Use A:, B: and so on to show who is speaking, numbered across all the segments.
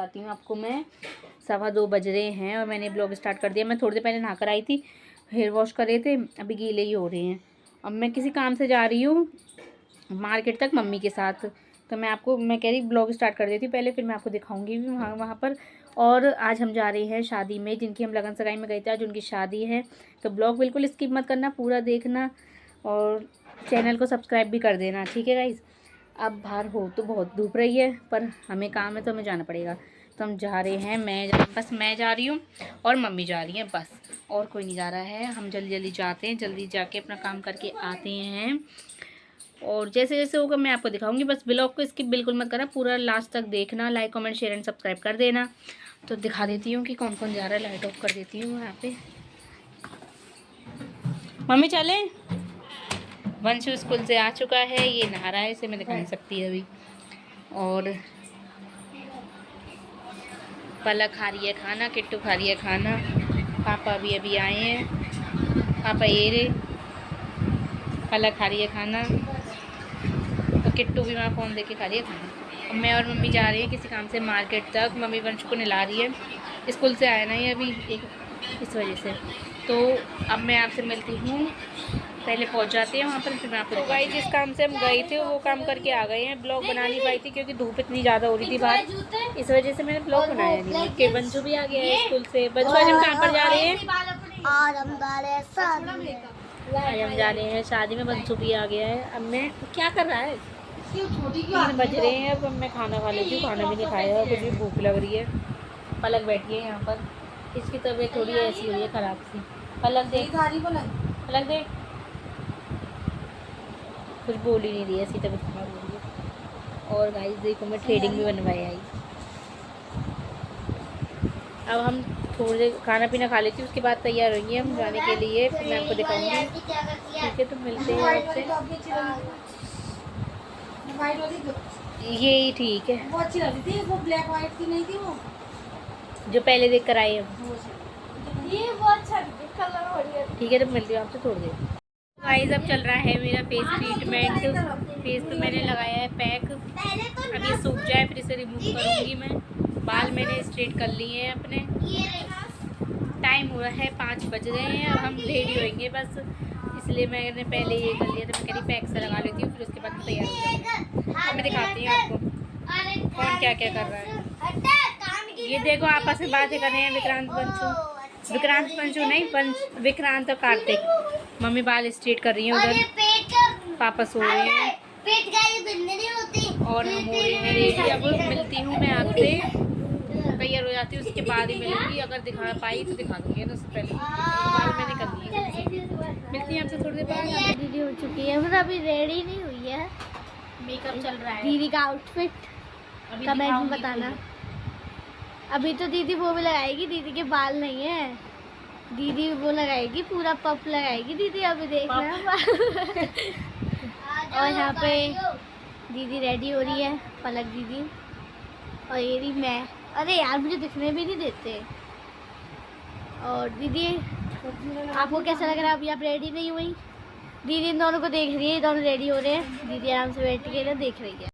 A: बताती हूँ आपको मैं। 2:15 बज रहे हैं और मैंने ब्लॉग स्टार्ट कर दिया। मैं थोड़ी देर पहले नहा कर आई थी, हेयर वॉश कर रहे थे, अभी गीले ही हो रहे हैं। अब मैं किसी काम से जा रही हूँ मार्केट तक मम्मी के साथ, तो मैं कह रही ब्लॉग स्टार्ट कर देती पहले, फिर मैं आपको दिखाऊंगी भी वहाँ पर। और आज हम जा रहे हैं शादी में, जिनकी हम लगन सगाई में गए थे, आज उनकी शादी है। तो ब्लॉग बिल्कुल स्किप मत करना, पूरा देखना और चैनल को सब्सक्राइब भी कर देना, ठीक है गाइज़। अब बाहर हो तो बहुत धूप रही है, पर हमें काम है तो हमें जाना पड़ेगा। तो हम जा रहे हैं, मैं जा रही हूँ और मम्मी जा रही हैं, बस और कोई नहीं जा रहा है। हम जल्दी जल्दी जाते हैं, जल्दी जाके अपना काम करके आते हैं। और जैसे जैसे होगा मैं आपको दिखाऊंगी। बस ब्लॉग को स्किप बिल्कुल मत करना, पूरा लास्ट तक देखना, like comment share and subscribe कर देना। तो दिखा देती हूँ कि कौन कौन जा रहा है। लाइट ऑफ कर देती हूँ यहाँ पे। मम्मी चले। वंशु स्कूल से आ चुका है, ये नहा रहा है, इसे मैं दिखा नहीं सकती अभी। और पलक खा रही है खाना, किट्टू खा रही है खाना, पापा भी अभी आए हैं। पापा ये रे, पलक खा रही है खाना, तो किट्टू भी वहाँ फ़ोन देके खा रही है खाना। अब मैं और मम्मी जा रही हैं किसी काम से मार्केट तक। मम्मी वंश को नहला रही है, स्कूल से आया ना ये अभी इस वजह से। तो अब मैं आपसे मिलती हूँ, पहले पहुँच जाते हैं वहाँ पर, फिर मैं आपको। तो भाई जिस काम से हम गए थे वो काम करके आ गए हैं। ब्लॉग बना नहीं पाई थी क्योंकि धूप इतनी ज़्यादा हो रही थी बाहर, इस वजह से मैंने ब्लॉग बनाया नहीं। कि बंजू भी आ गया है स्कूल से। बंजू आज हम कहाँ पर जा रहे हैं? आज हम जा रहे हैं शादी में। बंजू भी आ गया है। अब मैं क्या कर रहा है, 3 बज रहे हैं। अब मैं खाना खा लेती हूँ, खाना भी नहीं खाया, कुछ भी भूख लग रही है। पलक बैठी है यहाँ पर, इसकी तबीयत थोड़ी ऐसी हुई है ख़राब सी। पलक देख, पलक देख, कुछ बोल ही नहीं रही है, ऐसी तबीयत खराब हो रही है। और गाइस देखो मैं थ्रेडिंग भी बनवाई आई। अब हम थोड़ी देर खाना पीना खा लेती हूँ, उसके बाद तैयार होंगे हम जाने के लिए, फिर मैं आपको दिखाऊंगी, ठीक है। तो मिलते हैं आपसे। यही ठीक है,
B: वो अच्छी लग रही थी, वो ब्लैक वाइट की नहीं थी, वो
A: जो पहले देख कर आए हम।
B: ये वो अच्छा कलर बढ़िया।
A: ठीक है, तो मिलती हूँ आपसे थोड़ी देर। गाइस अब चल रहा है मेरा फेस ट्रीटमेंट। फेस तो मैंने लगाया है पैक, अब ये सूख जाए फिर इसे रिमूव करूँगी मैं। बाल मैंने स्ट्रेट कर लिए हैं अपने। टाइम हुआ है 5 बज रहे हैं, अब हम रेडी होएंगे बस, इसलिए मैंने पहले ये कर लिया था। मैं कह रही पैक से लगा लेती हूँ, फिर उसके बाद मैं तैयार हो जाऊँगी। अब मैं दिखाती हूँ आपको कौन क्या क्या कर रहा है। ये देखो आपस में बातें कर रहे हैं विक्रांत पंचू नहीं, विक्रांत और कार्तिक। मम्मी बाल स्ट्रेट कर रही है उधर, पापा सो रहे हैं और हम हो रहे हैं रेडी। अब मिलती हूँ मैं आपसे, तैयार हो जाती हूँ, उसके बाद ही मिलूंगी। अगर दिखा पाई तो दिखा दूँगी ना, उससे पहले बाल मैंने कर लिए। मिलती हैं आपसे थोड़ी देर बाद।
B: दीदी हो चुकी है, मतलब अभी रेडी नहीं हुई है,
A: मेकअप चल रहा है।
B: दीदी का आउटफिट कमेंट में बताना। अभी तो दीदी वो भी लगाएगी, दीदी के बाल नहीं है, दीदी वो लगाएगी पूरा पफ लगाएगी दीदी, अभी देखना। और यहाँ पे दीदी रेडी हो रही है, पलक दीदी, और ये रही मैं। अरे यार मुझे दिखने भी नहीं देते। और दीदी आपको कैसा लग रहा है? अभी आप रेडी नहीं हुई? दीदी इन दोनों को देख रही है, दोनों रेडी हो रहे हैं, दीदी आराम से बैठ के ना देख रही है।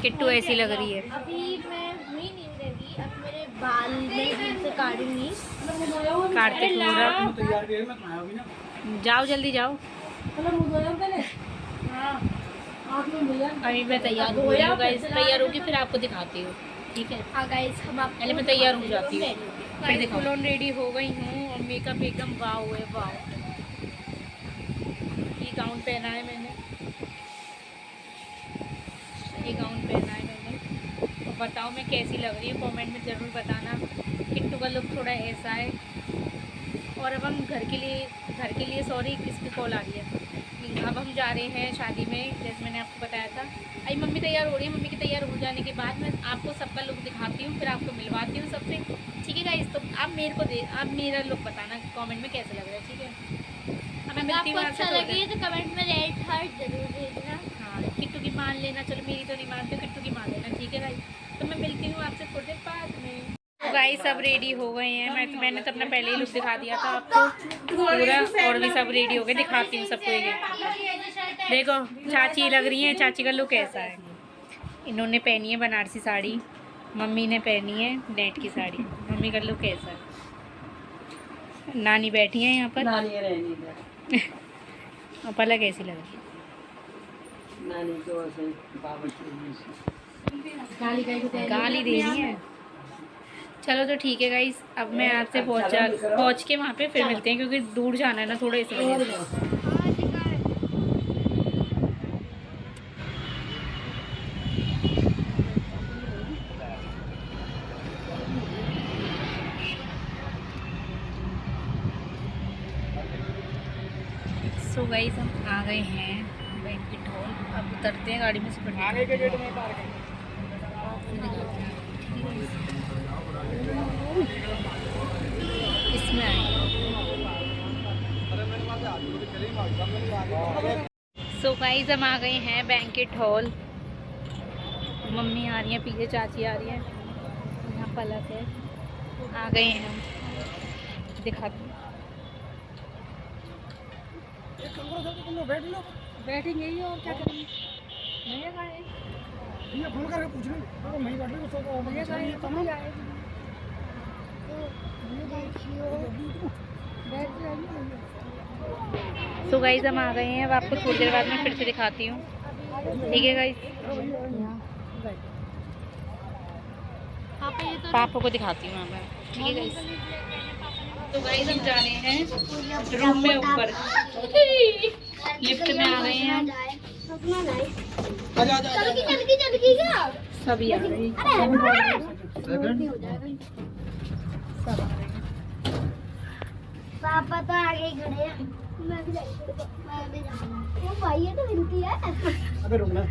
A: किट्टू ऐसी लग रही है।
B: अभी मैं हुई नहीं रेडी, अब मेरे बाल में से काटूंगी,
A: काटते जाओ, जल्दी जाओ। अभी मैं तैयार हो रही हूँ गाइस, तैयार होगी फिर आपको दिखाती हूँ, ठीक है।
B: हाँ गाइस, हम आप
A: पहले मैं तैयार हो जाती हूँ, फिर देखो। फुल ऑन रेडी हो गई हूँ और मेकअप एकदम वाव है, वाव। ये गाउन पहना है मैंने, तो बताओ मैं कैसी लग रही हूँ, कमेंट में ज़रूर बताना। किट्टू का लुक थोड़ा ऐसा है। और अब हम घर के लिए सॉरी, किसकी कॉल आ रही है। अब हम जा रहे हैं शादी में, जैसे मैंने आपको बताया था। अभी मम्मी तैयार हो रही है, मम्मी के तैयार हो जाने के बाद मैं आपको सबका लुक दिखाती हूँ, फिर आपको मिलवाती हूँ सबसे, ठीक है गाइस। तो आप मेरा लुक बताना कमेंट में कैसा लग रहा है, ठीक है। अब मैं मिलती हूँ
B: आपको अच्छा लगे तो कमेंट में रेड हार्ट जरूर भेजना।
A: हाँ, किट्टू की मान लेना, चलो मेरी तो नहीं मानते, किट्टू की मान लेना, ठीक है गाइस। तो मैं मिलती हूँ आपसे थोड़ी देर बाद में। गाइस सब रेडी हो गए हैं, मैंने तो अपना पहले ही लुक दिखा दिया था आपको पूरा, और भी सब रेडी हो गए, दिखाती हूँ सबको। ये देखो चाची लग रही है, चाची का लुक ऐसा है। इन्होंने पहनी है बनारसी साड़ी मम्मी ने पहनी है नेट की साड़ी। मम्मी का लुक कैसा है? नानी बैठी है यहाँ पर।
C: नानी रहनी है।
A: और पलक कैसी लग रही है?
C: नानी तो ऐसे बाबा की
A: गाली दे रही है। चलो तो ठीक है गाइस, अब मैं आपसे पहुँच के वहाँ पे फिर मिलते हैं, क्योंकि दूर जाना है ना थोड़ा, इस वजह से। सो गाइस हम आ गए हैं बैंक्वेट हॉल। अब उतरते हैं गाड़ी में से। आगे के गेट में पार्क है। इसमें आए। सो गाइस हम आ गए हैं बैंक्वेट हॉल। मम्मी आ रही है पीछे, चाची आ रही है, यहाँ पलक है। आ गए हैं हम, दिखाते हैं। बैठेंगे ही और क्या करेंगे। फोन करके पूछ रही सो गाइस हम आ गए हैं। अब आपको थोड़ी देर बाद में फिर से दिखाती हूँ, ठीक है गाइस? पापा को दिखाती हूँ मैं, ठीक है गाइस? तो गाइस हम जा रहे हैं रूम में ऊपर, लिफ्ट में आ गए हैं। सभी आ गए,
B: पापा तो आगे ही खड़े हैं। मैं भी वो भाई है तो हिलती है।
C: अबे रुकना।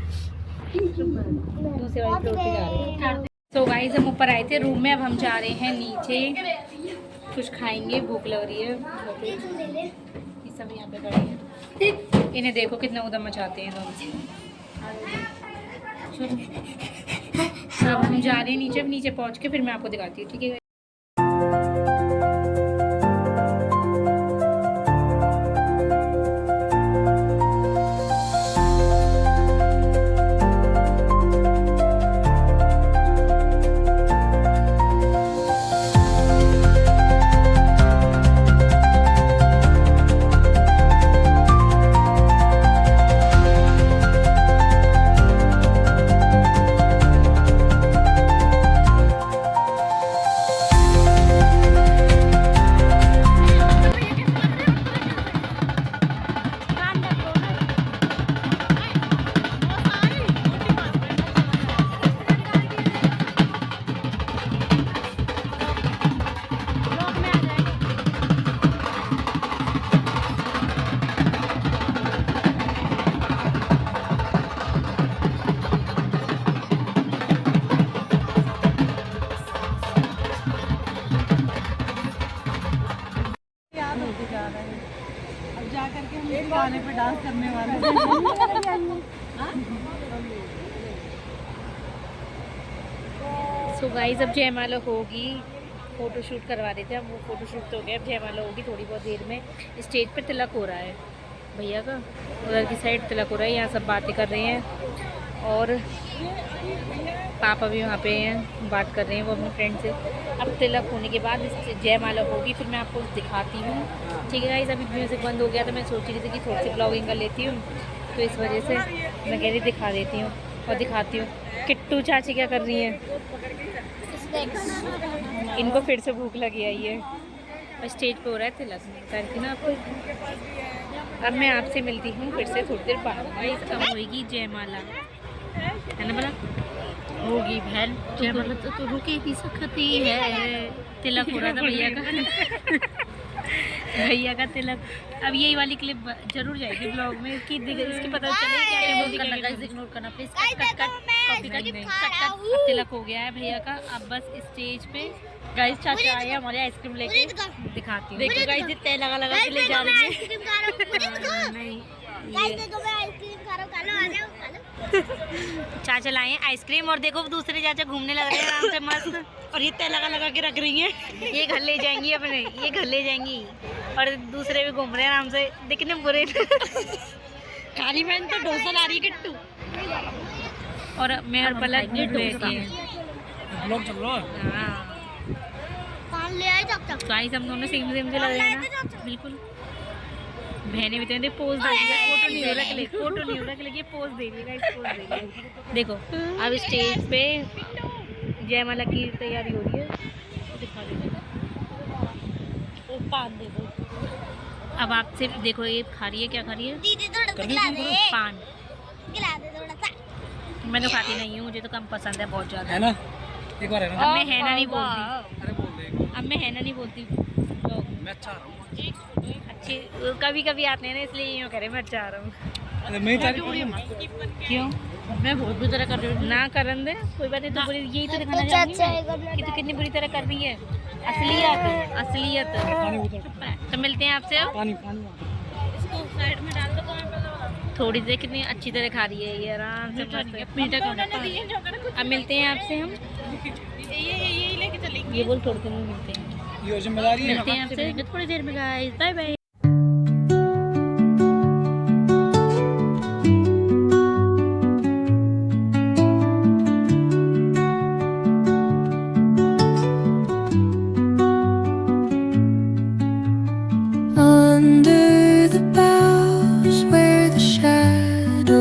A: दूसरे वाली फ्लोर पे जा रहे हैं। तो गाइस हम ऊपर आए थे रूम में, अब हम जा रहे हैं नीचे, कुछ खाएंगे, भूख लग रही है। ये सब यहाँ पे खड़े हैं, इन्हें देखो कितना उधम मचाते हैं दोनों। अब हम जा रहे हैं नीचे, नीचे पहुँच के फिर मैं आपको दिखाती हूँ, ठीक है?
C: गाने पे डांस करने वाले।
A: सो गाइस अब जयमाला होगी, फ़ोटो शूट करवा रहे थे, अब वो फ़ोटो शूट तो हो गया। अब जयमाला होगी थोड़ी बहुत देर में। स्टेज पे तिलक हो रहा है भैया का, उधर की साइड तिलक हो रहा है। यहाँ सब बातें कर रहे हैं और पापा भी वहाँ पे हैं, बात कर रहे हैं वो अपने फ्रेंड से। अब तिलक होने के बाद जयमाला होगी, फिर मैं आपको दिखाती हूँ, ठीक है गाइस? अभी म्यूज़िक बंद हो गया तो मैं सोच रही थी कि थोड़ी सी ब्लॉगिंग कर लेती हूँ, तो इस वजह से मैं कह रही दिखा देती हूँ और दिखाती हूँ। किट्टू चाची क्या कर रही हैं? इनको फिर से भूख लगी आई है और स्टेज पे हो रहा है तिलक करके ना आपको। अब मैं आपसे मिलती हूँ फिर से थोड़ी देर बाद। इसका होगी जयमाला, है ना? बोला होगी बहन जयमाला तो रुके भी सकती है। तिलक हो रहा था भैया का भैया का तिलक। अब यही वाली क्लिप जरूर जाएगी ब्लॉग में, इसकी पता चले क्या इग्नोर करना प्लीज। कट तिलक हो गया है भैया का। अब बस स्टेज पे गाइस चाचा आए हमारे आइसक्रीम लेके, दिखाती हूँ। देखो गाइस जितने लगा के ले जा रही है। नहीं चाचा लाए हैं आइसक्रीम और देखो दूसरे चाचा घूमने लग रहे हैं आराम से मस्त, और ये तय लगा के रख रही हैं। ये घर ले जाएंगी अपने, ये घर ले जाएंगी, और दूसरे भी घूम रहे हैं आराम से, दिखने बुरे। काली बहन तो डोसा ला रही है किट्टू, और मैं और पलक बैठी है।
D: ब्लॉग चल रहा है।
A: हाँ
B: पान ले आए चक चक।
A: गाइस हम दोनों सेम सेम से लग रहे हैं ना, बिल्कुल। बहने भी तो पोज दे रही है, फोटो नहीं हो रहा के लिए, फोटो नहीं हो रहा के लिए पोज दे रही है गाइस, पोज दे रही है। देखो अब स्टेज पे जयमाला की तैयारी हो रही है, दिखा दे पान दे दो। अब आपसे देखो ये खा रही है, क्या खा रही है?
B: दीदी थोड़ा सा खिला दे,
A: पान।
B: खिला दे थोड़ा सा।
A: मैं तो खाती नहीं हूँ, मुझे तो कम पसंद है बहुत ज़्यादा।
D: है ना, एक बार है ना।
A: अब मैं है ना नहीं बोलती,
D: अरे बोल दे,
A: अब मैं है ना नहीं बोलती।
D: मैं अच्छा आ रहा हूँ।
A: अच्छे कभी कभी आते हैं ना, इसलिए यूँ करें मैं अच्छा आ रहा हूँ।
D: अरे मैं तारीफ
A: क्यों? मैं बहुत बुरी तरह कर रही हूँ ना, करन दे कोई बात नहीं। तो बुरी यही तो दिखाना चाहूँगी कि तो कितनी बुरी तरह कर रही है। असलियत असलियत। तो मिलते हैं आपसे अब।
D: पानी पानी
A: इसको साइड में डाल दो। थोड़ी देर कितनी अच्छी तरह खा रही है ये, आराम से मस्त मीठा खाना। अब मिलते हैं आपसे हम, ये लेके चलेंगे। ये बोल थोड़ी देर में मिलते हैं,
D: ये जिम्मेदारी है।
A: मिलते हैं आपसे थोड़ी देर में guys, bye bye.
E: Under the boughs where the shadow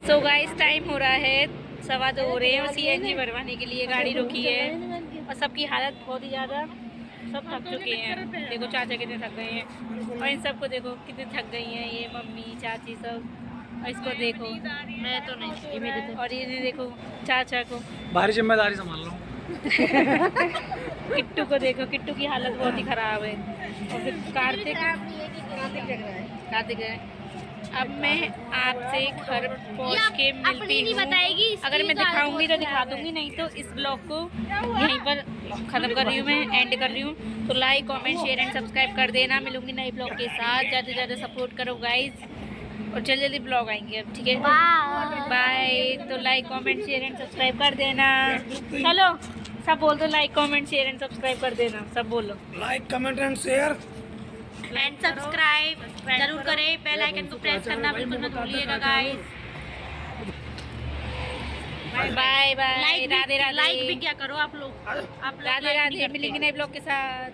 A: so guys time हो रहा है 2:15 हो रहे हैं और सीएनजी भरवाने के लिए गाड़ी रुकी है और सबकी हालत बहुत ही ज़्यादा सब थक चुके हैं। देखो चाचा कितने थक गए हैं, और इन सबको देखो कितने थक गई हैं, ये मम्मी चाची सब। और इसको देखो, मैं तो नहीं, ये मेरे तो, और ये देखो चाचा को,
D: भारी जिम्मेदारी संभाल रहा हूँ।
A: किट्टू को देखो, किट्टू की हालत बहुत ही ख़राब है। और फिर कार्तिक है। अब मैं आपसे घर पहुंच के मिलती हूँ। अगर मैं दिखाऊंगी तो दिखा दूंगी, नहीं तो इस ब्लॉग को यहीं पर ख़त्म कर रही हूँ, मैं एंड कर रही हूँ। तो like comment share and subscribe कर देना। मिलूंगी नए ब्लॉग के साथ, ज़्यादा से ज़्यादा सपोर्ट करो गाइज, और जल्दी जल्दी ब्लॉग आएंगे अब, ठीक है। बाय। तो like comment share and subscribe कर देना। चलो सब बोल दो, like comment share and subscribe कर देना, सब बोलो।
D: Like comment and share
A: and subscribe जरूर करें, बेल आइकन को प्रेस करना बिल्कुल मत भूलिएगा guys. Bye bye, Radhe Radhe. Like भी क्या करो आप लोग, आप राधे राधे। मिलेंगे नए ब्लॉग के साथ।